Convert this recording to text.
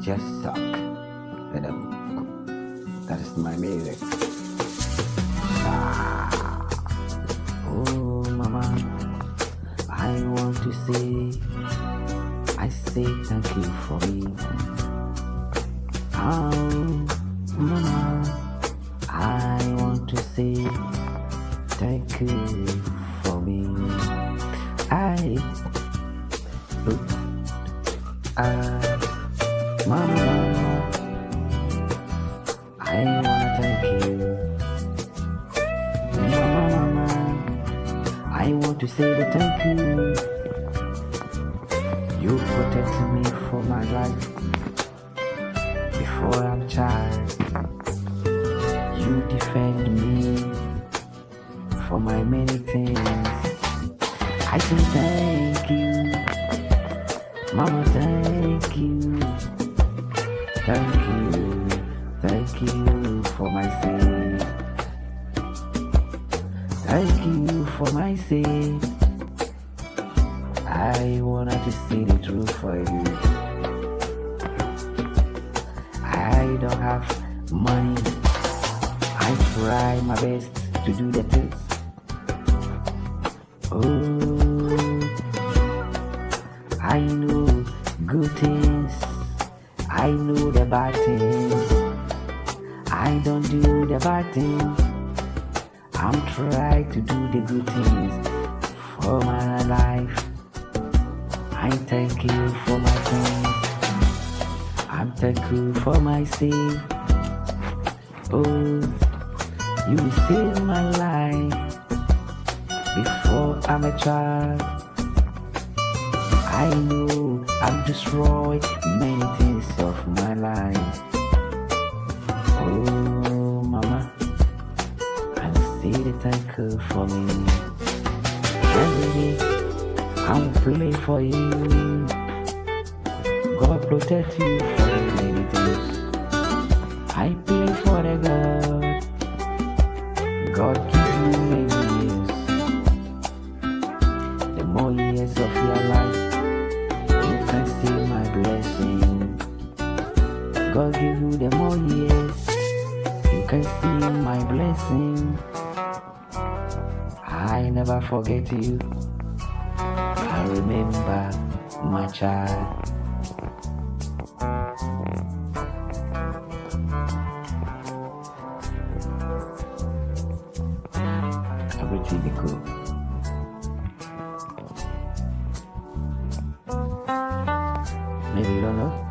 just suck. That is my music. Oh, mama, I want to I say thank you for me. Oh, mama, I want to say thank you for me. Mama, I wanna thank you. Mama, I want to say the thank you. You protected me for my life before I'm a child. You defend me for my many things. I say thank you, Mama, thank you. Thank you for my sake. Thank you for my sake. I wanted to see the truth for you. I don't have money. I try my best to do the things. Oh, I know good things. I know the bad things. I don't do the bad things. I'm trying to do the good things for my life. I thank you for my things. I'm thankful for my sake. Oh, you saved my life before I'm a child. I know I've destroyed many things of my life. Oh, Mama, I'll say the thank you for me. Every day I'll play for you. God protect you from many things. I play for the God. God give you many years. The more years of your life, you can see my blessing. God give you the more years, you can see my blessing. I never forget you. I remember my child. Everything is good. Maybe you don't know.